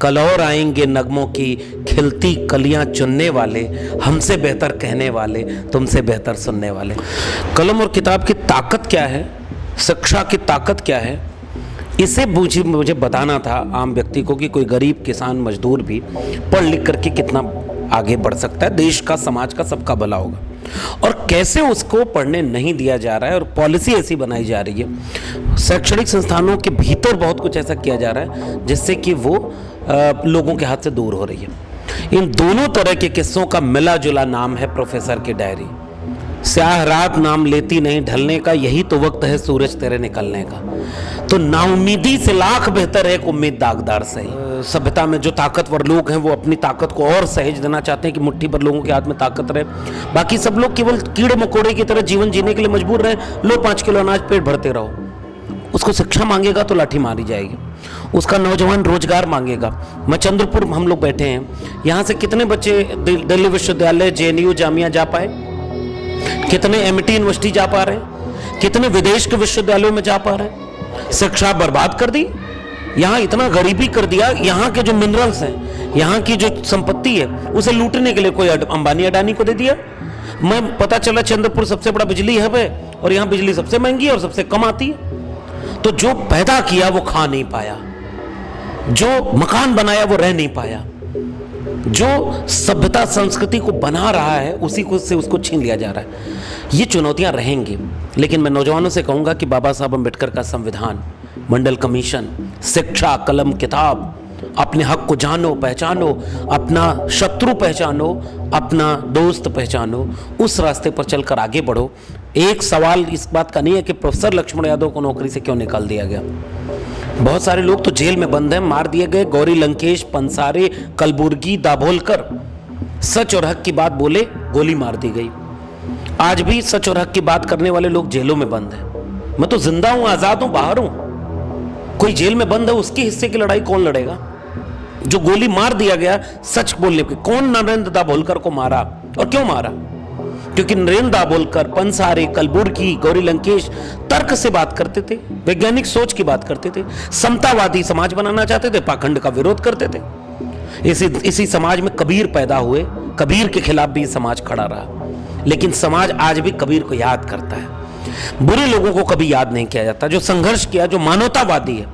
कल और आएंगे नगमों की खिलती कलियां चुनने वाले, हमसे बेहतर कहने वाले, तुमसे बेहतर सुनने वाले। कलम और किताब की ताकत क्या है, शिक्षा की ताकत क्या है, इसे मुझे बताना था आम व्यक्ति को कि कोई गरीब किसान मजदूर भी पढ़ लिख करके कितना आगे बढ़ सकता है, देश का, समाज का, सबका भला होगा, और कैसे उसको पढ़ने नहीं दिया जा रहा है। और पॉलिसी ऐसी बनाई जा रही है, शैक्षणिक संस्थानों के भीतर बहुत कुछ ऐसा किया जा रहा है जिससे कि वो लोगों के हाथ से दूर हो रही है। इन दोनों तरह के किस्सों का मिला जुला नाम है प्रोफेसर की डायरी। स्याह रात नाम लेती नहीं ढलने का, यही तो वक्त है सूरज तेरे निकलने का। तो नाउमीदी से लाख बेहतर है एक उम्मीद दागदार सही। सभ्यता में जो ताकतवर लोग हैं वो अपनी ताकत को और सहेज देना चाहते हैं कि मुट्ठी भर लोगों के हाथ में ताकत रहे, बाकी सब लोग केवल कीड़े मकोड़े की तरह जीवन जीने के लिए मजबूर रहे। लो 5 किलो अनाज पेट भरते रहो। उसको शिक्षा मांगेगा तो लाठी मारी जाएगी, उसका नौजवान रोजगार मांगेगा। मैं चंद्रपुर हम लोग बैठे हैं, यहाँ से कितने बच्चे दिल्ली विश्वविद्यालय, JNU जामिया जा पाए, कितने MIT यूनिवर्सिटी जा पा रहे हैं, कितने विदेश के विश्वविद्यालयों में जा पा रहे हैं। शिक्षा बर्बाद कर दी, यहाँ इतना गरीबी कर दिया। यहाँ के जो मिनरल्स हैं, यहाँ की जो संपत्ति है, उसे लूटने के लिए कोई अंबानी अडानी को दे दिया। मैं पता चला चंद्रपुर सबसे बड़ा बिजली हब है और यहाँ बिजली सबसे महंगी है और सबसे कम आती है। तो जो पैदा किया वो खा नहीं पाया, जो मकान बनाया वो रह नहीं पाया, जो सभ्यता संस्कृति को बना रहा है उसी को से उसको छीन लिया जा रहा है। ये चुनौतियां रहेंगी, लेकिन मैं नौजवानों से कहूंगा कि बाबा साहब अम्बेडकर का संविधान, मंडल कमीशन, शिक्षा, कलम, किताब, अपने हक को जानो, पहचानो, अपना शत्रु पहचानो, अपना दोस्त पहचानो, उस रास्ते पर चलकर आगे बढ़ो। एक सवाल इस बात का नहीं है कि प्रोफेसर लक्ष्मण यादव को नौकरी से क्यों निकाल दिया गया। बहुत सारे लोग तो जेल में बंद हैं, मार दिए गए। गौरी लंकेश, पंसारे, कलबुर्गी, दाभोलकर सच और हक की बात बोले, गोली मार दी गई। आज भी सच और हक की बात करने वाले लोग जेलों में बंद हैं। मैं तो जिंदा हूं, आजाद हूं, बाहर हूं। कोई जेल में बंद है, उसके हिस्से की लड़ाई कौन लड़ेगा? जो गोली मार दिया गया सच बोलने पे, कौन नरेंद्र दाभोलकर को मारा और क्यों मारा? क्योंकि नरेंद्र दाभोलकर, पंसारे, कलबुर्गी, गौरी लंकेश तर्क से बात करते थे, वैज्ञानिक सोच की बात करते थे, समतावादी समाज बनाना चाहते थे, पाखंड का विरोध करते थे। इसी समाज में कबीर पैदा हुए, कबीर के खिलाफ भी समाज खड़ा रहा। लेकिन समाज आज भी कबीर को याद करता है, बुरे लोगों को कभी याद नहीं किया जाता। जो संघर्ष किया, जो मानवतावादी है,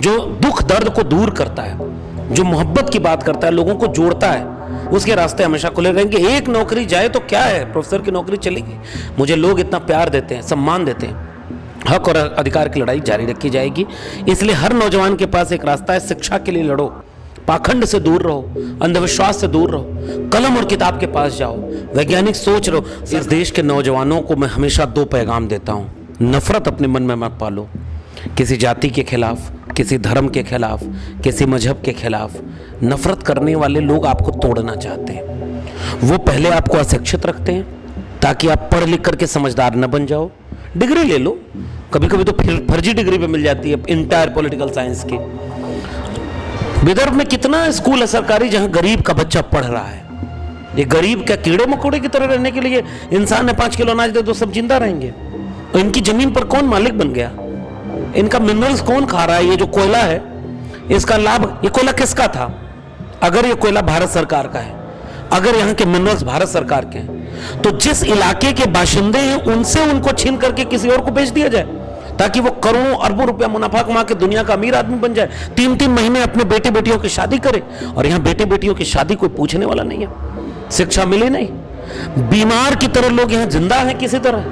जो दुख दर्द को दूर करता है, जो मोहब्बत की बात करता है, लोगों को जोड़ता है, उसके रास्ते हमेशा खुले रहेंगे। एक नौकरी जाए तो क्या है, प्रोफेसर की नौकरी चलेगी। मुझे लोग इतना प्यार देते हैं, सम्मान देते हैं, हक और अधिकार की लड़ाई जारी रखी जाएगी। इसलिए हर नौजवान के पास एक रास्ता है, शिक्षा के लिए लड़ो, पाखंड से दूर रहो, अंधविश्वास से दूर रहो, कलम और किताब के पास जाओ, वैज्ञानिक सोच रहो। इस देश के नौजवानों को मैं हमेशा 2 पैगाम देता हूँ। नफरत अपने मन में मत पालो, किसी जाति के खिलाफ, किसी धर्म के खिलाफ, किसी मजहब के खिलाफ। नफरत करने वाले लोग आपको तोड़ना चाहते हैं। वो पहले आपको अशिक्षित रखते हैं ताकि आप पढ़ लिख करके समझदार न बन जाओ। डिग्री ले लो, कभी कभी तो फर्जी डिग्री पे मिल जाती है, इंटायर पॉलिटिकल साइंस की। विदर्भ में कितना स्कूल है सरकारी जहां गरीब का बच्चा पढ़ रहा है। ये गरीब क्या कीड़े मकोड़े की तरह रहने के लिए इंसान ने 5 किलो अनाज दे दो सब जिंदा रहेंगे? और इनकी जमीन पर कौन मालिक बन गया? इनका मिनरल्स कौन खा रहा है? ये जो कोयला है, इसका लाभ, ये कोयला किसका था? अगर ये कोयला भारत सरकार का है, अगर यहाँ के मिनरल्स भारत सरकार के हैं, तो जिस इलाके के बाशिंदे हैं उनसे उनको छीन करके किसी और को बेच दिया जाए ताकि वो करोड़ों अरबों रुपया मुनाफा कमा के दुनिया का अमीर आदमी बन जाए। 3-3 महीने अपने बेटे बेटियों की शादी करे, और यहाँ बेटे बेटियों की शादी कोई पूछने वाला नहीं है, शिक्षा मिली नहीं, बीमार की तरह लोग यहाँ जिंदा हैं किसी तरह,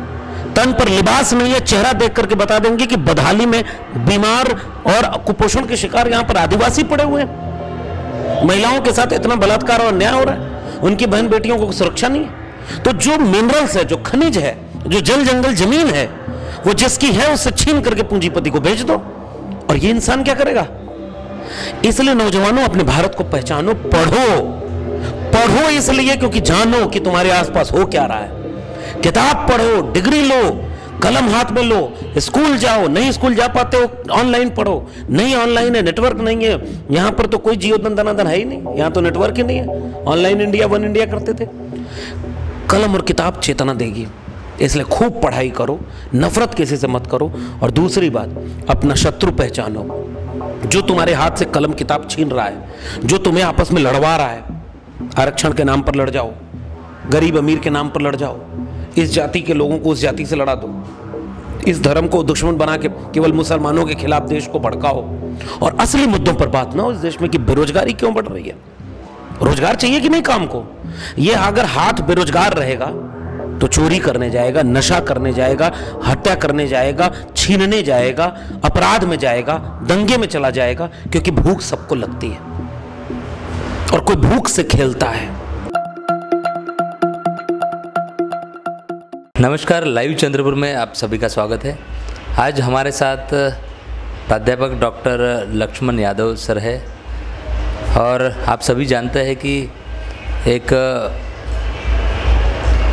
तन पर लिबास नहीं है, चेहरा देख करके बता देंगे कि बदहाली में बीमार और कुपोषण के शिकार यहाँ पर आदिवासी पड़े हुए हैं। महिलाओं के साथ इतना बलात्कार और अन्याय हो रहा है, उनकी बहन बेटियों को सुरक्षा नहीं है। तो जो मिनरल्स है, जो खनिज है, जो जल जंगल जमीन है, वो जिसकी है उससे छीन करके पूंजीपति को बेच दो, और ये इंसान क्या करेगा? इसलिए नौजवानों, अपने भारत को पहचानो, पढ़ो। पढ़ो इसलिए क्योंकि जानो कि तुम्हारे आसपास हो क्या रहा है। किताब पढ़ो, डिग्री लो, कलम हाथ में लो, स्कूल जाओ, नहीं स्कूल जा पाते हो ऑनलाइन पढ़ो, नहीं ऑनलाइन है, नेटवर्क नहीं है, यहाँ पर तो कोई जियो दंदनादन है ही नहीं, यहाँ तो नेटवर्क ही नहीं है। ऑनलाइन इंडिया, वन इंडिया करते थे। कलम और किताब चेतना देगी, इसलिए खूब पढ़ाई करो, नफरत किसी से मत करो। और दूसरी बात, अपना शत्रु पहचानो। जो तुम्हारे हाथ से कलम किताब छीन रहा है, जो तुम्हें आपस में लड़वा रहा है, आरक्षण के नाम पर लड़ जाओ, गरीब अमीर के नाम पर लड़ जाओ, इस जाति के लोगों को उस जाति से लड़ा दो, इस धर्म को दुश्मन बना के केवल मुसलमानों के खिलाफ देश को भड़काओ, और असली मुद्दों पर बात ना हो इस देश में कि बेरोजगारी क्यों बढ़ रही है, रोजगार चाहिए कि नहीं काम को। ये अगर हाथ बेरोजगार रहेगा तो चोरी करने जाएगा, नशा करने जाएगा, हत्या करने जाएगा, छीनने जाएगा, अपराध में जाएगा, दंगे में चला जाएगा, क्योंकि भूख सबको लगती है और कोई भूख से खेलता है। नमस्कार, लाइव चंद्रपुर में आप सभी का स्वागत है। आज हमारे साथ प्राध्यापक डॉक्टर लक्ष्मण यादव सर है और आप सभी जानते हैं कि एक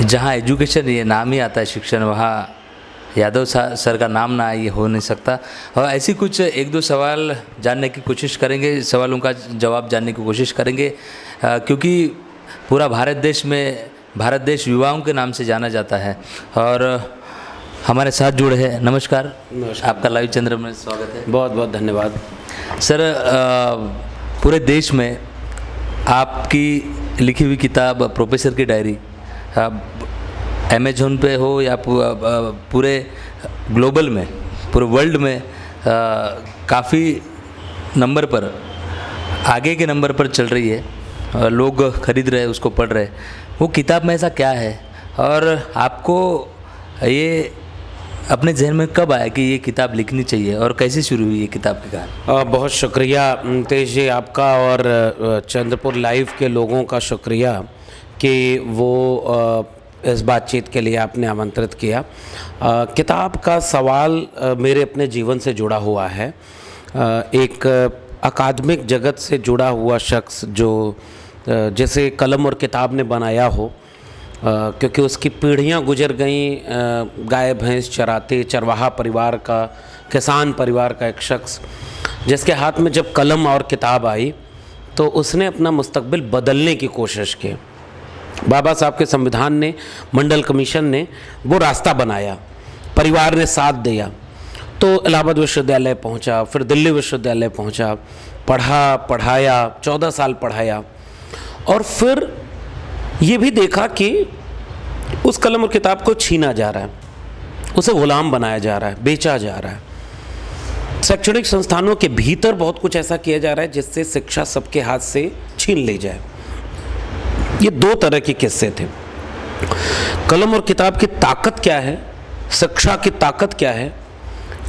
जहाँ एजुकेशन ये नाम ही आता है शिक्षण, वहाँ यादव सर का नाम ना ये हो नहीं सकता। और ऐसी कुछ एक दो सवाल जानने की कोशिश करेंगे, सवालों का जवाब जानने की कोशिश करेंगे, क्योंकि पूरा भारत देश युवाओं के नाम से जाना जाता है। और हमारे साथ जुड़े हैं, नमस्कार, आपका लाइव चंद्र में स्वागत है। बहुत बहुत धन्यवाद सर। पूरे देश में आपकी लिखी हुई किताब प्रोफेसर की डायरी अमेज़न पे हो या पूरे ग्लोबल में, पूरे वर्ल्ड में काफ़ी नंबर पर, आगे के नंबर पर चल रही है, लोग खरीद रहे हैं, उसको पढ़ रहे हैं। वो किताब में ऐसा क्या है और आपको ये अपने जहन में कब आया कि ये किताब लिखनी चाहिए और कैसे शुरू हुई ये किताब की कहानी? बहुत शुक्रिया तेज जी आपका और चंद्रपुर लाइव के लोगों का शुक्रिया कि वो इस बातचीत के लिए आपने आमंत्रित किया। किताब का सवाल मेरे अपने जीवन से जुड़ा हुआ है। एक अकादमिक जगत से जुड़ा हुआ शख्स जो जैसे कलम और किताब ने बनाया हो, क्योंकि उसकी पीढ़ियां गुजर गईं गाय भैंस चराते चरवाहा परिवार का, किसान परिवार का एक शख्स जिसके हाथ में जब कलम और किताब आई तो उसने अपना मुस्तकबिल बदलने की कोशिश की। बाबा साहब के संविधान ने, मंडल कमीशन ने वो रास्ता बनाया, परिवार ने साथ दिया, तो इलाहाबाद विश्वविद्यालय पहुंचा, फिर दिल्ली विश्वविद्यालय पहुंचा, पढ़ाया 14 साल पढ़ाया, और फिर ये भी देखा कि उस कलम और किताब को छीना जा रहा है, उसे गुलाम बनाया जा रहा है, बेचा जा रहा है। शैक्षणिक संस्थानों के भीतर बहुत कुछ ऐसा किया जा रहा है जिससे शिक्षा सबके हाथ से छीन ली जाए। ये दो तरह के किस्से थे। कलम और किताब की ताकत क्या है, शिक्षा की ताकत क्या है,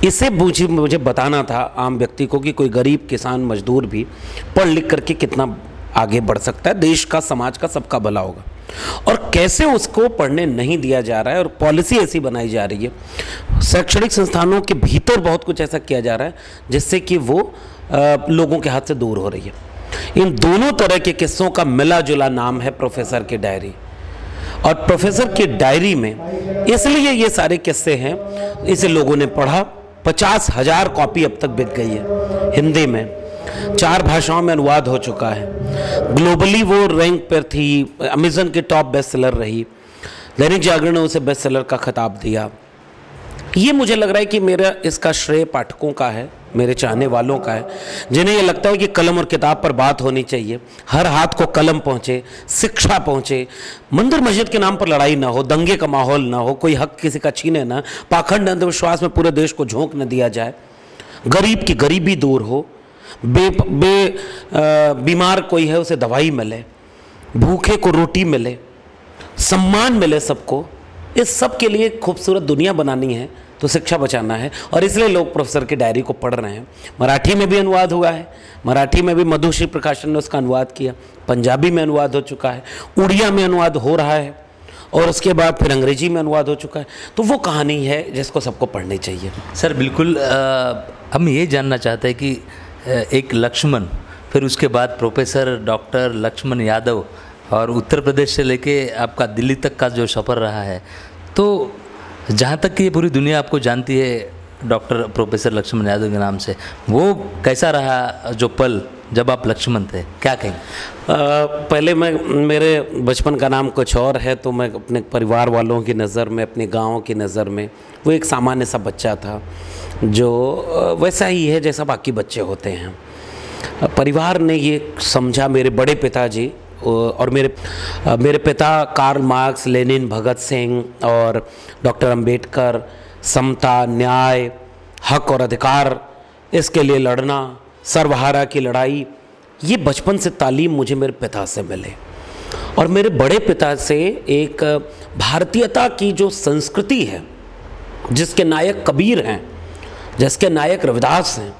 इसे मुझे बताना था आम व्यक्ति को कि कोई गरीब किसान मजदूर भी पढ़ लिख करके कितना आगे बढ़ सकता है, देश का, समाज का, सबका भला होगा, और कैसे उसको पढ़ने नहीं दिया जा रहा है। और पॉलिसी ऐसी बनाई जा रही है, शैक्षणिक संस्थानों के भीतर बहुत कुछ ऐसा किया जा रहा है जिससे कि वो लोगों के हाथ से दूर हो रही है। इन दोनों तरह के किस्सों का मिला जुला नाम है प्रोफेसर की डायरी। और प्रोफेसर की डायरी में इसलिए ये सारे किस्से हैं, इसे लोगों ने पढ़ा, 50,000 कॉपी अब तक बिक गई है हिंदी में, 4 भाषाओं में अनुवाद हो चुका है, ग्लोबली वो रैंक पर थी, अमेज़न की टॉप बेस्ट सेलर रही, दैनिक जागरण ने उसे बेस्ट सेलर का खिताब दिया। ये मुझे लग रहा है कि मेरा इसका श्रेय पाठकों का है, मेरे चाहने वालों का है, जिन्हें ये लगता है कि कलम और किताब पर बात होनी चाहिए, हर हाथ को कलम पहुँचे, शिक्षा पहुँचे, मंदिर मस्जिद के नाम पर लड़ाई ना हो, दंगे का माहौल ना हो, कोई हक किसी का छीने ना, पाखंड अंधविश्वास में पूरे देश को झोंक न दिया जाए, गरीब की गरीबी दूर हो, बीमार कोई है उसे दवाई मिले, भूखे को रोटी मिले, सम्मान मिले सबको। इस सब के लिए खूबसूरत दुनिया बनानी है तो शिक्षा बचाना है, और इसलिए लोग प्रोफेसर की डायरी को पढ़ रहे हैं। मराठी में भी अनुवाद हुआ है, मराठी में भी मधुश्री प्रकाशन ने उसका अनुवाद किया, पंजाबी में अनुवाद हो चुका है, उड़िया में अनुवाद हो रहा है, और उसके बाद फिर अंग्रेजी में अनुवाद हो चुका है। तो वो कहानी है जिसको सबको पढ़नी चाहिए। सर बिल्कुल, हम ये जानना चाहते हैं कि एक लक्ष्मण, फिर उसके बाद प्रोफेसर डॉक्टर लक्ष्मण यादव, और उत्तर प्रदेश से लेके आपका दिल्ली तक का जो सफ़र रहा है, तो जहाँ तक कि ये पूरी दुनिया आपको जानती है डॉक्टर प्रोफेसर लक्ष्मण यादव के नाम से, वो कैसा रहा जो पल जब आप लक्ष्मण थे, क्या कहेंगे? पहले मेरे बचपन का नाम कुछ और है, तो मैं अपने परिवार वालों की नज़र में, अपने गाँव की नज़र में वो एक सामान्य सा बच्चा था। जो वैसा ही है जैसा बाकी बच्चे होते हैं। परिवार ने ये समझा, मेरे बड़े पिताजी और मेरे पिता Karl Marx, Lenin, Bhagat Singh और डॉक्टर अंबेडकर, समता, न्याय, हक और अधिकार, इसके लिए लड़ना, सर्वहारा की लड़ाई, ये बचपन से तालीम मुझे मेरे पिता से मिले। और मेरे बड़े पिता से एक भारतीयता की जो संस्कृति है, जिसके नायक कबीर हैं, जिसके नायक रविदास हैं,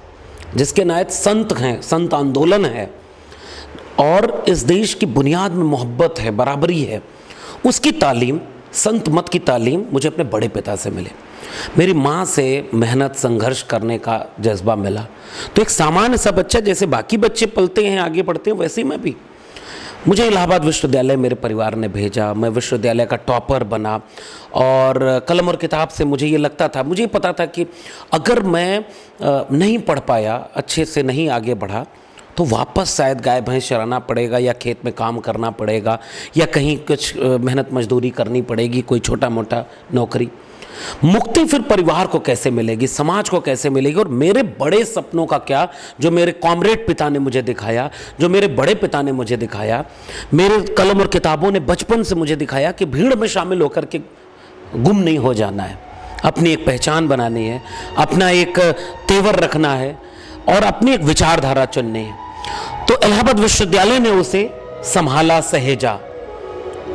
जिसके नायक संत हैं, संत आंदोलन है, और इस देश की बुनियाद में मोहब्बत है, बराबरी है, उसकी तालीम, संत मत की तालीम मुझे अपने बड़े पिता से मिले। मेरी माँ से मेहनत, संघर्ष करने का जज्बा मिला। तो एक सामान्य सा बच्चा जैसे बाकी बच्चे पलते हैं, आगे बढ़ते हैं, वैसे ही मैं भी। मुझे इलाहाबाद विश्वविद्यालय मेरे परिवार ने भेजा, मैं विश्वविद्यालय का टॉपर बना, और कलम और किताब से मुझे ये लगता था, मुझे पता था कि अगर मैं नहीं पढ़ पाया, अच्छे से नहीं आगे बढ़ा, तो वापस शायद गाय भैंस चराना पड़ेगा, या खेत में काम करना पड़ेगा, या कहीं कुछ मेहनत मजदूरी करनी पड़ेगी, कोई छोटा मोटा नौकरी। मुक्ति फिर परिवार को कैसे मिलेगी, समाज को कैसे मिलेगी? और मेरे बड़े सपनों का क्या, जो मेरे कॉमरेड पिता ने मुझे दिखाया, जो मेरे बड़े पिता ने मुझे दिखाया, मेरे कलम और किताबों ने बचपन से मुझे दिखाया कि भीड़ में शामिल होकर के गुम नहीं हो जाना है, अपनी एक पहचान बनानी है, अपना एक तेवर रखना है, और अपनी एक विचारधारा चुननी है। तो इलाहाबाद विश्वविद्यालय ने उसे संभाला, सहेजा,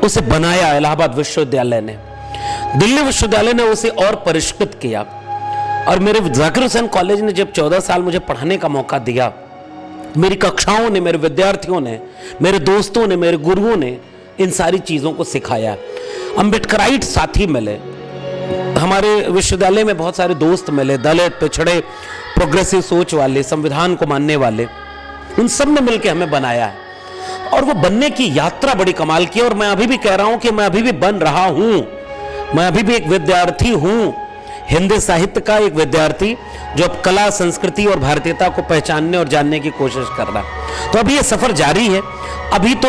उसे बनाया इलाहाबाद विश्वविद्यालय ने। दिल्ली विश्वविद्यालय ने उसे और परिष्कृत किया। और मेरे जाकिर हुसैन कॉलेज ने जब 14 साल मुझे पढ़ाने का मौका दिया, मेरी कक्षाओं ने, मेरे विद्यार्थियों ने, मेरे दोस्तों ने, मेरे गुरुओं ने इन सारी चीज़ों को सिखाया। अम्बेडकराइट साथी मिले, हमारे विश्वविद्यालय में बहुत सारे दोस्त मिले, दलित, पिछड़े, प्रोग्रेसिव सोच वाले, संविधान को मानने वाले, उन सब ने मिलकर हमें बनाया है। और वो बनने की यात्रा बड़ी कमाल की है। और मैं अभी भी कह रहा हूं कि मैं अभी भी बन रहा हूं, मैं अभी भी एक विद्यार्थी हूं, हिंदी साहित्य का एक विद्यार्थी, जो अब कला, संस्कृति और भारतीयता को पहचानने और जानने की कोशिश कर रहा है। तो अभी ये सफर जारी है, अभी तो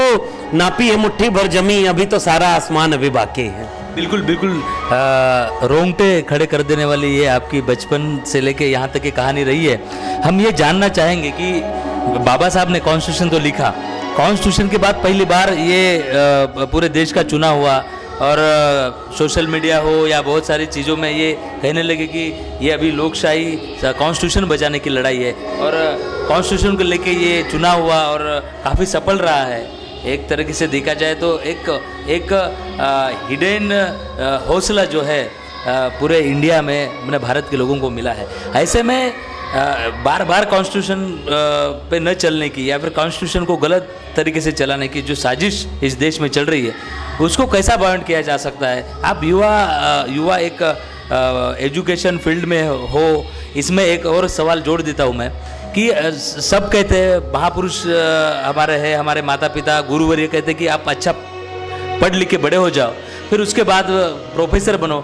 नापी है मुट्ठी भर जमी, अभी तो सारा आसमान अभी बाकी है। बिल्कुल बिल्कुल, रोंगटे खड़े कर देने वाली ये आपकी बचपन से लेके यहाँ तक की कहानी रही है। हम ये जानना चाहेंगे कि बाबा साहब ने कॉन्स्टिट्यूशन तो लिखा, कॉन्स्टिट्यूशन के बाद पहली बार ये पूरे देश का चुना हुआ, और सोशल मीडिया हो या बहुत सारी चीज़ों में ये कहने लगे कि ये अभी लोकशाही, कॉन्स्टिट्यूशन बचाने की लड़ाई है, और कॉन्स्टिट्यूशन को लेके ये चुना हुआ और काफ़ी सफल रहा है। एक तरीके से देखा जाए तो एक हिडन हौसला जो है पूरे इंडिया में, मैंने भारत के लोगों को मिला है। ऐसे में बार बार कॉन्स्टिट्यूशन पे न चलने की, या फिर कॉन्स्टिट्यूशन को गलत तरीके से चलाने की जो साजिश इस देश में चल रही है, उसको कैसा बाउंड किया जा सकता है? आप युवा एक एजुकेशन फील्ड में हो, इसमें एक और सवाल जोड़ देता हूँ मैं कि सब कहते हैं, महापुरुष हमारे हैं, हमारे माता पिता, गुरुवर्य कहते हैं कि आप अच्छा पढ़ लिख के बड़े हो जाओ, फिर उसके बाद प्रोफेसर बनो।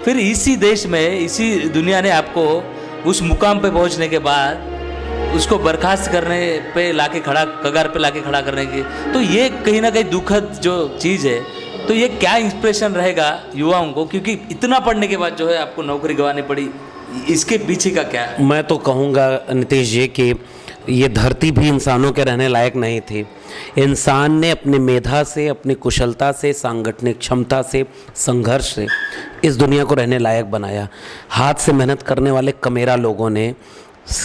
फिर इसी देश में, इसी दुनिया ने आपको उस मुकाम पे पहुंचने के बाद उसको बर्खास्त करने पे लाके खड़ा, कगार पे लाके खड़ा करने की, तो ये कहीं ना कहीं दुखद जो चीज़ है। तो ये क्या इंस्पिरेशन रहेगा युवाओं को, क्योंकि इतना पढ़ने के बाद जो है आपको नौकरी गंवानी पड़ी, इसके पीछे का क्या है? मैं तो कहूँगा नीतीश जी कि ये धरती भी इंसानों के रहने लायक नहीं थी। इंसान ने अपनी मेधा से, अपनी कुशलता से, सांगठनिक क्षमता से, संघर्ष से इस दुनिया को रहने लायक बनाया। हाथ से मेहनत करने वाले कमेरा लोगों ने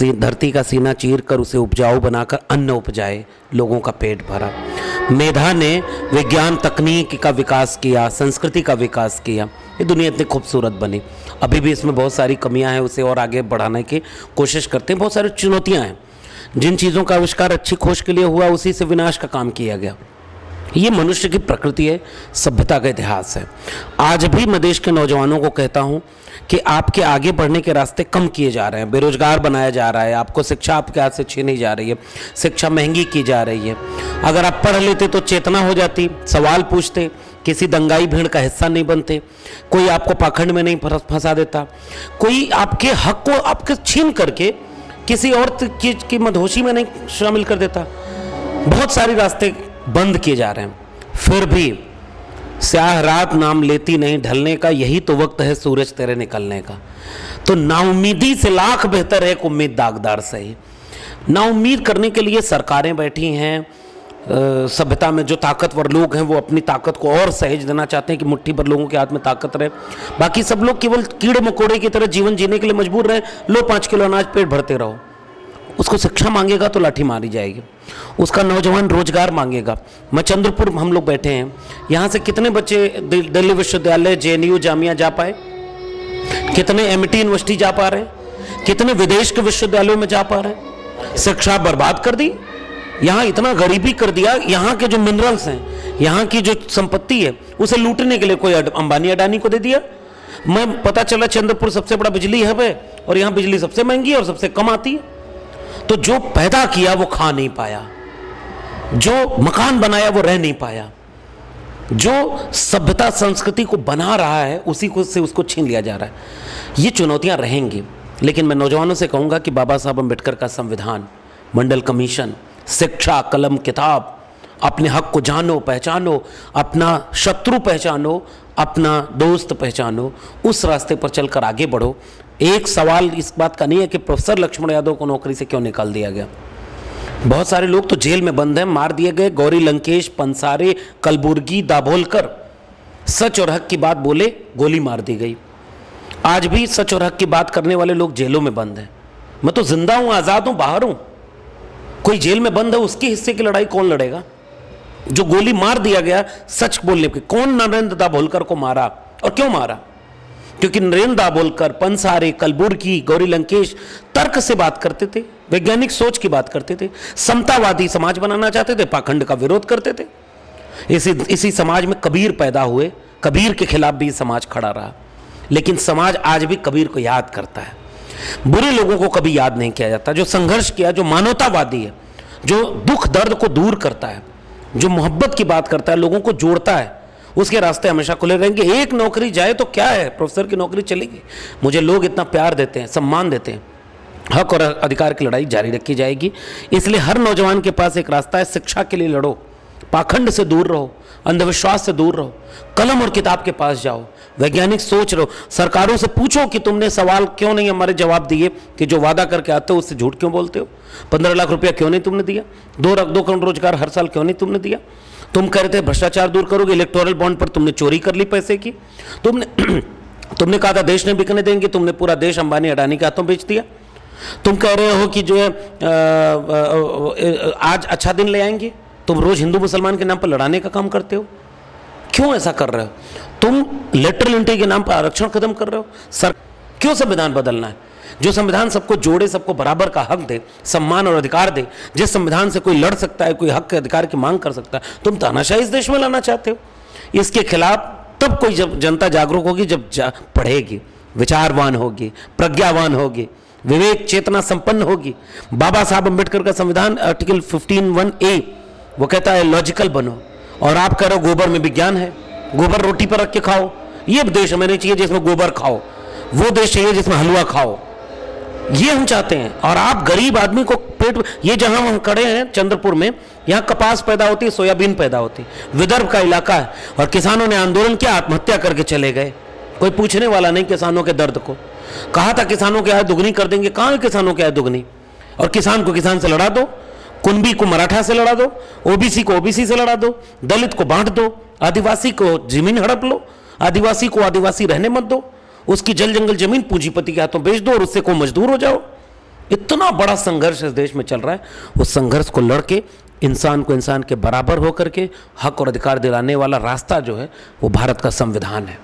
धरती का सीना चीर कर उसे उपजाऊ बनाकर अन्न उपजाए, लोगों का पेट भरा। मेधा ने विज्ञान तकनीक का विकास किया, संस्कृति का विकास किया, ये दुनिया इतनी खूबसूरत बनी। अभी भी इसमें बहुत सारी कमियां हैं, उसे और आगे बढ़ाने की कोशिश करते हैं। बहुत सारी चुनौतियां हैं, जिन चीज़ों का आविष्कार अच्छी खोज के लिए हुआ, उसी से विनाश का काम किया गया। ये मनुष्य की प्रकृति है, सभ्यता का इतिहास है। आज भी मैं देश के नौजवानों को कहता हूँ कि आपके आगे बढ़ने के रास्ते कम किए जा रहे हैं, बेरोजगार बनाया जा रहा है, आपको शिक्षा आपके हाथ से छीनी जा रही है, शिक्षा महंगी की जा रही है। अगर आप पढ़ लेते तो चेतना हो जाती, सवाल पूछते, किसी दंगाई भीड़ का हिस्सा नहीं बनते, कोई आपको पाखंड में नहीं फंसा देता, कोई आपके हक को आपके छीन करके किसी और की मदहोशी में नहीं शामिल कर देता। बहुत सारे रास्ते बंद किए जा रहे हैं, फिर भी स्याह रात नाम लेती नहीं ढलने का, यही तो वक्त है सूरज तेरे निकलने का। तो नाउमीदी से लाख बेहतर है कि उम्मीद दागदार सही। नाउमीद करने के लिए सरकारें बैठी हैं, सभ्यता में जो ताकतवर लोग हैं वो अपनी ताकत को और सहेज देना चाहते हैं कि मुट्ठी भर लोगों के हाथ में ताकत रहे, बाकी सब लोग केवल कीड़े मकोड़े की तरह जीवन जीने के लिए मजबूर रहे। लो 5 किलो अनाज पेट भरते रहो। उसको शिक्षा मांगेगा तो लाठी मारी जाएगी, उसका नौजवान रोजगार मांगेगा। मैं चंद्रपुर हम लोग बैठे हैं, यहाँ से कितने बच्चे दिल्ली विश्वविद्यालय, JNU जामिया जा पाए, कितने MIT यूनिवर्सिटी जा पा रहे हैं, कितने विदेश के विश्वविद्यालयों में जा पा रहे हैं। शिक्षा बर्बाद कर दी, यहाँ इतना गरीबी कर दिया। यहाँ के जो मिनरल्स हैं, यहाँ की जो संपत्ति है, उसे लूटने के लिए कोई अंबानी अडानी को दे दिया। मैं पता चला चंद्रपुर सबसे बड़ा बिजली हब है और यहाँ बिजली सबसे महंगी है और सबसे कम आती है। तो जो पैदा किया वो खा नहीं पाया, जो मकान बनाया वो रह नहीं पाया, जो सभ्यता संस्कृति को बना रहा है उसी को से उसको छीन लिया जा रहा है। ये चुनौतियां रहेंगी, लेकिन मैं नौजवानों से कहूँगा कि बाबा साहब अम्बेडकर का संविधान, मंडल कमीशन, शिक्षा, कलम, किताब, अपने हक को जानो पहचानो, अपना शत्रु पहचानो, अपना दोस्त पहचानो, उस रास्ते पर चलकर आगे बढ़ो। एक सवाल इस बात का नहीं है कि प्रोफेसर लक्ष्मण यादव को नौकरी से क्यों निकाल दिया गया। बहुत सारे लोग तो जेल में बंद हैं, मार दिए गए। गौरी लंकेश, पंसारे, कलबुर्गी, दाभोलकर सच और हक की बात बोले, गोली मार दी गई। आज भी सच और हक की बात करने वाले लोग जेलों में बंद हैं। मैं तो जिंदा हूं, आजाद हूं, बाहर हूं। कोई जेल में बंद है, उसके हिस्से की लड़ाई कौन लड़ेगा? जो गोली मार दिया गया सच बोलने पे, कौन नरेंद्र दाभोलकर को मारा और क्यों मारा? क्योंकि नरेंद्र दाभोलकर, पंसारे, कलबुर्गी, गौरी लंकेश तर्क से बात करते थे, वैज्ञानिक सोच की बात करते थे, समतावादी समाज बनाना चाहते थे, पाखंड का विरोध करते थे। इसी समाज में कबीर पैदा हुए, कबीर के खिलाफ भी समाज खड़ा रहा। लेकिन समाज आज भी कबीर को याद करता है, बुरे लोगों को कभी याद नहीं किया जाता। जो संघर्ष किया, जो मानवतावादी है, जो दुख दर्द को दूर करता है, जो मोहब्बत की बात करता है, लोगों को जोड़ता है, उसके रास्ते हमेशा खुले रहेंगे। एक नौकरी जाए तो क्या है, प्रोफेसर की नौकरी चलेगी। मुझे लोग इतना प्यार देते हैं, सम्मान देते हैं, हक और अधिकार की लड़ाई जारी रखी जाएगी। इसलिए हर नौजवान के पास एक रास्ता है, शिक्षा के लिए लड़ो, पाखंड से दूर रहो, अंधविश्वास से दूर रहो, कलम और किताब के पास जाओ, वैज्ञानिक सोच रहो। सरकारों से पूछो कि तुमने सवाल क्यों नहीं हमारे जवाब दिए, कि जो वादा करके आते हो उससे झूठ क्यों बोलते हो? 15 लाख रुपया क्यों नहीं तुमने दिया? 2 करोड़ रोजगार हर साल क्यों नहीं तुमने दिया? तुम कह रहे थे भ्रष्टाचार दूर करोगे, इलेक्टोरल बॉन्ड पर तुमने चोरी कर ली पैसे की। तुमने कहा था देश नहीं बिकने देंगे, तुमने पूरा देश अंबानी अडानी के हाथों बेच दिया। तुम कह रहे हो कि जो है आज अच्छा दिन ले आएंगे, तुम रोज हिंदू मुसलमान के नाम पर लड़ाने का काम करते हो। क्यों ऐसा कर रहे हो? तुम लेटरल एंट्री के नाम पर आरक्षण खत्म कर रहे हो। सर क्यों संविधान बदलना है? जो संविधान सबको जोड़े, सबको बराबर का हक दे, सम्मान और अधिकार दे, जिस संविधान से कोई लड़ सकता है, कोई हक के अधिकार की मांग कर सकता है, तुम तानाशाही इस देश में लाना चाहते हो। इसके खिलाफ तब कोई जब जनता जागरूक होगी, जब पढ़ेगी, विचारवान होगी, प्रज्ञावान होगी, विवेक चेतना संपन्न होगी। बाबा साहब अम्बेडकर का संविधान आर्टिकल 15(1)(a) वो कहता है लॉजिकल बनो, और आप कह रहे हो गोबर में विज्ञान है, गोबर रोटी पर रख के खाओ। ये देश हमें नहीं चाहिए जिसमें गोबर खाओ, वो देश चाहिए जिसमें हलवा खाओ। ये हम चाहते हैं। और आप गरीब आदमी को पेट, ये जहां हम खड़े हैं चंद्रपुर में, यहाँ कपास पैदा होती है, सोयाबीन पैदा होती है, विदर्भ का इलाका है, और किसानों ने आंदोलन किया, आत्महत्या करके चले गए। कोई पूछने वाला नहीं किसानों के दर्द को। कहा था किसानों की आय दुगनी कर देंगे, कहाँ है किसानों की आय दुगनी? और किसान को किसान से लड़ा दो, कुंबी को मराठा से लड़ा दो, ओबीसी को ओबीसी से लड़ा दो, दलित को बांट दो, आदिवासी को जमीन हड़प लो, आदिवासी को आदिवासी रहने मत दो, उसकी जल जंगल जमीन पूंजीपति के हाथों बेच दो और उससे को मजदूर हो जाओ। इतना बड़ा संघर्ष इस देश में चल रहा है। उस संघर्ष को लड़के इंसान को इंसान के बराबर होकर के हक और अधिकार दिलाने वाला रास्ता जो है वो भारत का संविधान है।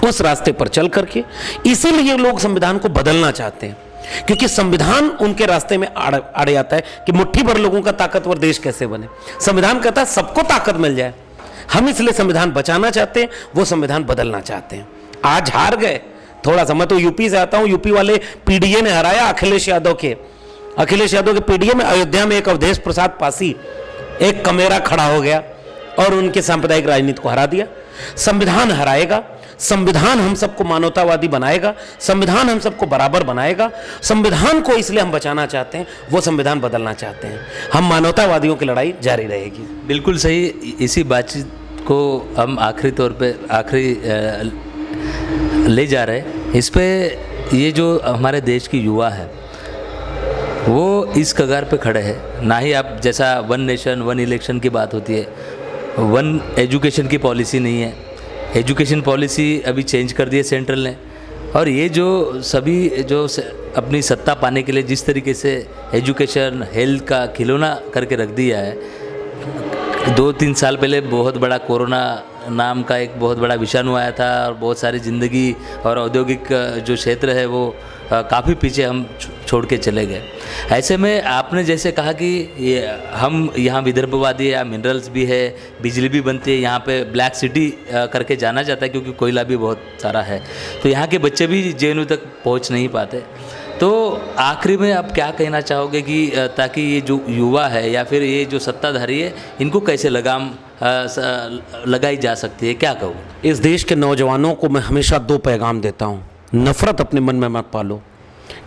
उस रास्ते पर चल करके इसीलिए लोग संविधान को बदलना चाहते हैं, क्योंकि संविधान उनके रास्ते में अड़े आता है कि मुट्ठी भर लोगों का ताकतवर देश कैसे बने। संविधान कहता है सबको ताकत मिल जाए। हम इसलिए संविधान बचाना चाहते हैं, वो संविधान बदलना चाहते हैं। आज हार गए थोड़ा सा। मैं तो यूपी से आता हूं, यूपी वाले पीडीए ने हराया अखिलेश यादव के पीडीए में। अयोध्या में एक अवधेश प्रसाद पासी एक कमेरा खड़ा हो गया और उनके सांप्रदायिक राजनीति को हरा दिया। संविधान हराएगा, संविधान हम सबको मानवतावादी बनाएगा, संविधान हम सबको बराबर बनाएगा। संविधान को इसलिए हम बचाना चाहते हैं, वो संविधान बदलना चाहते हैं। हम मानवतावादियों की लड़ाई जारी रहेगी। बिल्कुल सही। इसी बातचीत को हम आखिरी तौर पे ले जा रहे हैं। इस पे ये जो हमारे देश की युवा है वो इस कगार पे खड़े हैं। ना ही आप जैसा वन नेशन वन इलेक्शन की बात होती है, वन एजुकेशन की पॉलिसी नहीं है। एजुकेशन पॉलिसी अभी चेंज कर दी है सेंट्रल ने। और ये जो सभी जो अपनी सत्ता पाने के लिए जिस तरीके से एजुकेशन हेल्थ का खिलौना करके रख दिया है, 2-3 साल पहले बहुत बड़ा कोरोना नाम का एक बहुत बड़ा विषाणु आया था और बहुत सारी ज़िंदगी और औद्योगिक जो क्षेत्र है वो काफ़ी पीछे हम छोड़ के चले गए। ऐसे में आपने जैसे कहा कि हम यहाँ विदर्भवादी है, मिनरल्स भी है, बिजली भी बनती है, यहाँ पे ब्लैक सिटी करके जाना जाता है क्योंकि कोयला भी बहुत सारा है, तो यहाँ के बच्चे भी जेएनयू तक पहुँच नहीं पाते। तो आखिरी में आप क्या कहना चाहोगे कि ताकि ये जो युवा है या फिर ये जो सत्ताधारी है इनको कैसे लगाम लगाई जा सकती है, क्या कहोगे? इस देश के नौजवानों को मैं हमेशा 2 पैगाम देता हूँ। नफ़रत अपने मन में मत पालो,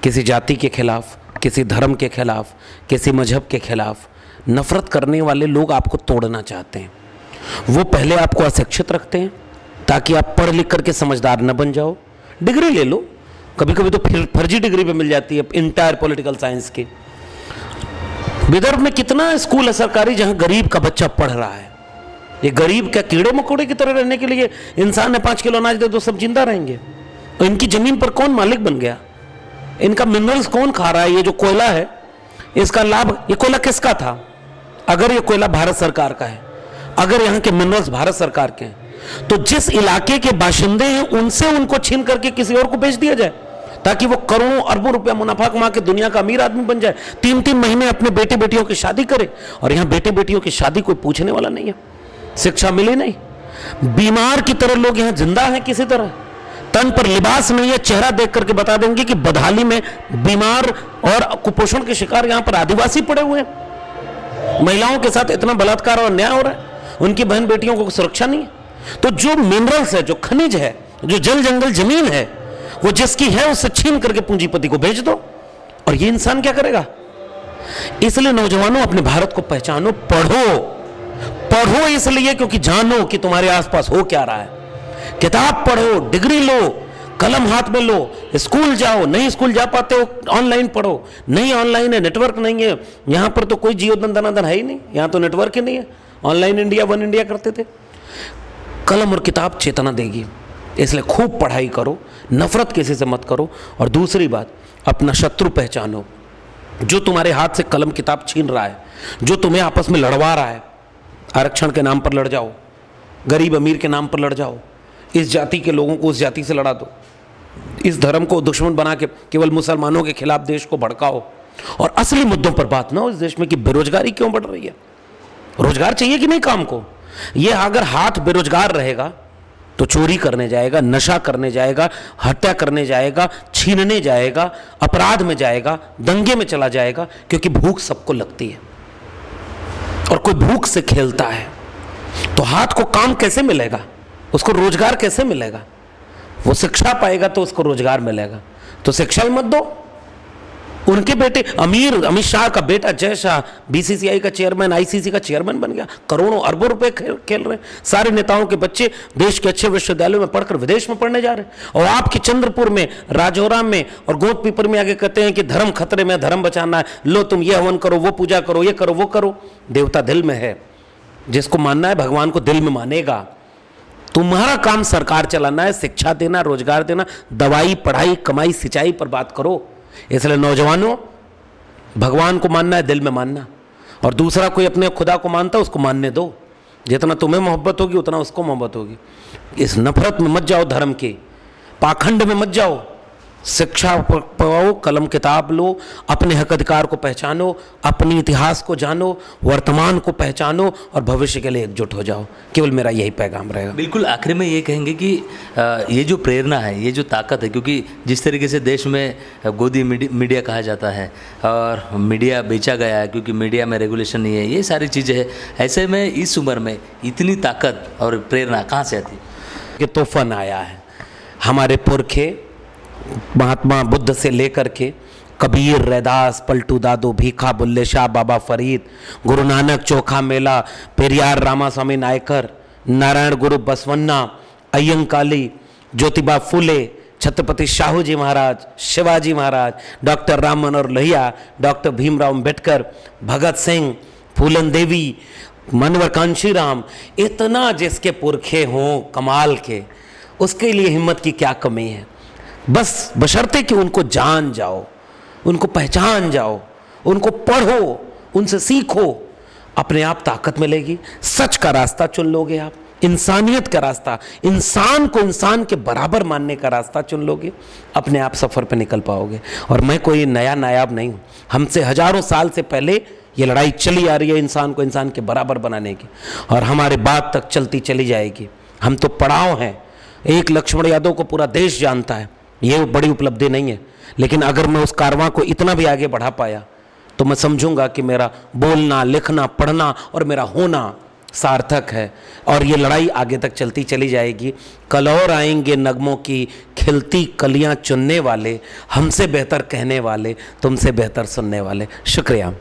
किसी जाति के खिलाफ, किसी धर्म के खिलाफ, किसी मजहब के खिलाफ। नफ़रत करने वाले लोग आपको तोड़ना चाहते हैं। वो पहले आपको अशिक्षित रखते हैं ताकि आप पढ़ लिख करके समझदार न बन जाओ। डिग्री ले लो, कभी कभी तो फर्जी डिग्री पे मिल जाती है इंटायर पॉलिटिकल साइंस की। विदर्भ में कितना स्कूल है सरकारी जहां गरीब का बच्चा पढ़ रहा है। ये गरीब क्या कीड़े मकोड़े की तरह रहने के लिए इंसान ने 5 किलो अनाज दे दो सब जिंदा रहेंगे? और इनकी जमीन पर कौन मालिक बन गया? इनका मिनरल्स कौन खा रहा है? ये जो कोयला है इसका लाभ, ये कोयला किसका था? अगर ये कोयला भारत सरकार का है, अगर यहाँ के मिनरल्स भारत सरकार के हैं, तो जिस इलाके के बाशिंदे हैं उनसे उनको छीन करके किसी और को बेच दिया जाए ताकि वो करोड़ों अरबों रुपया मुनाफा कमा के दुनिया का अमीर आदमी बन जाए। 3-3 महीने अपने बेटे बेटियों की शादी करे, और यहाँ बेटे बेटियों की शादी कोई पूछने वाला नहीं है। शिक्षा मिली नहीं, बीमार की तरह लोग यहाँ जिंदा हैं किसी तरह। तन पर लिबास नहीं है, चेहरा देख करके बता देंगे कि बदहाली में बीमार और कुपोषण के शिकार यहाँ पर आदिवासी पड़े हुए हैं। महिलाओं के साथ इतना बलात्कार और अन्याय हो रहा है, उनकी बहन बेटियों को सुरक्षा नहीं है। तो जो मिनरल्स है, जो खनिज है, जो जल जंगल जमीन है, वो जिसकी है उससे छीन करके पूंजीपति को भेज दो। और ये इंसान क्या करेगा? इसलिए नौजवानों अपने भारत को पहचानो, पढ़ो। पढ़ो इसलिए क्योंकि जानो कि तुम्हारे आसपास हो क्या रहा है। किताब पढ़ो, डिग्री लो, कलम हाथ में लो, स्कूल जाओ, नहीं स्कूल जा पाते हो ऑनलाइन पढ़ो। नहीं ऑनलाइन है, नेटवर्क नहीं है, यहां पर तो कोई जियो दंदनादन है ही नहीं, यहां तो नेटवर्क ही नहीं है। ऑनलाइन इंडिया वन इंडिया करते थे। कलम और किताब चेतना देगी, इसलिए खूब पढ़ाई करो, नफरत किसी से मत करो। और दूसरी बात, अपना शत्रु पहचानो। जो तुम्हारे हाथ से कलम किताब छीन रहा है, जो तुम्हें आपस में लड़वा रहा है, आरक्षण के नाम पर लड़ जाओ, गरीब अमीर के नाम पर लड़ जाओ, इस जाति के लोगों को उस जाति से लड़ा दो, इस धर्म को दुश्मन बना के केवल मुसलमानों के खिलाफ देश को भड़काओ, और असली मुद्दों पर बात ना हो इस देश में कि बेरोजगारी क्यों बढ़ रही है। रोजगार चाहिए कि नहीं काम को? ये अगर हाथ बेरोजगार रहेगा तो चोरी करने जाएगा, नशा करने जाएगा, हत्या करने जाएगा, छीनने जाएगा, अपराध में जाएगा, दंगे में चला जाएगा, क्योंकि भूख सबको लगती है और कोई भूख से खेलता है। तो हाथ को काम कैसे मिलेगा? उसको रोजगार कैसे मिलेगा? वो शिक्षा पाएगा तो उसको रोजगार मिलेगा। तो शिक्षा ही मत दो। उनके बेटे अमित शाह का बेटा जय शाह बीसीसीआई का चेयरमैन, आईसीसी का चेयरमैन बन गया, करोड़ों अरबों रुपए खेल रहे हैं। सारे नेताओं के बच्चे देश के अच्छे विश्वविद्यालयों में पढ़कर विदेश में पढ़ने जा रहे हैं। और आपके चंद्रपुर में, राजौरा में और गोदपीपर में आगे कहते हैं कि धर्म खतरे में, धर्म बचाना है, लो तुम ये हवन करो, वो पूजा करो, ये करो, वो करो। देवता दिल में है, जिसको मानना है भगवान को दिल में मानेगा। तुम्हारा काम सरकार चलाना है, शिक्षा देना, रोजगार देना, दवाई, पढ़ाई, कमाई, सिंचाई पर बात करो। इसलिए नौजवानों, भगवान को मानना है, दिल में मानना। और दूसरा कोई अपने खुदा को मानता है उसको मानने दो। जितना तुम्हें मोहब्बत होगी उतना उसको मोहब्बत होगी। इस नफरत में मत जाओ, धर्म के पाखंड में मत जाओ। शिक्षा पाओ, कलम किताब लो, अपने हक अधिकार को पहचानो, अपने इतिहास को जानो, वर्तमान को पहचानो और भविष्य के लिए एकजुट हो जाओ। केवल मेरा यही पैगाम रहेगा। बिल्कुल आखिर में ये कहेंगे कि ये जो प्रेरणा है, ये जो ताकत है, क्योंकि जिस तरीके से देश में गोदी मीडिया कहा जाता है और मीडिया बेचा गया है क्योंकि मीडिया में रेगुलेशन नहीं है, ये सारी चीज़ें हैं। ऐसे में इस उम्र में इतनी ताकत और प्रेरणा कहाँ से आती? कि तूफान आया है। हमारे पुरखे महात्मा बुद्ध से लेकर के कबीर, रैदास, पलटू दादू, भीखा, बुल्ले शाह, बाबा फरीद, गुरु नानक, चोखा मेला, पेरियार रामास्वामी नायकर, नारायण गुरु बसवन्ना, अय्यंकाली, ज्योतिबा फुले, छत्रपति शाहू जी महाराज, शिवाजी महाराज, डॉक्टर राम मनोहर लोहिया, डॉक्टर भीमराव अंबेडकर, भगत सिंह, फूलन देवी, मनोहर कांशीराम, इतना जिसके पुरखे हों कमाल के, उसके लिए हिम्मत की क्या कमी है। बस बशर्ते कि उनको जान जाओ, उनको पहचान जाओ, उनको पढ़ो, उनसे सीखो, अपने आप ताकत मिलेगी। सच का रास्ता चुन लोगे आप, इंसानियत का रास्ता, इंसान को इंसान के बराबर मानने का रास्ता चुन लोगे, अपने आप सफ़र पे निकल पाओगे। और मैं कोई नया नायाब नहीं हूँ, हमसे हजारों साल से पहले ये लड़ाई चली आ रही है इंसान को इंसान के बराबर बनाने की, और हमारे बाद तक चलती चली जाएगी। हम तो पड़ाव हैं, एक लक्ष्मण यादव को पूरा देश जानता है, ये बड़ी उपलब्धि नहीं है, लेकिन अगर मैं उस कारवां को इतना भी आगे बढ़ा पाया तो मैं समझूंगा कि मेरा बोलना, लिखना, पढ़ना और मेरा होना सार्थक है, और ये लड़ाई आगे तक चलती चली जाएगी। कल और आएंगे नगमों की खिलती कलियां चुनने वाले, हमसे बेहतर कहने वाले, तुमसे बेहतर सुनने वाले। शुक्रिया।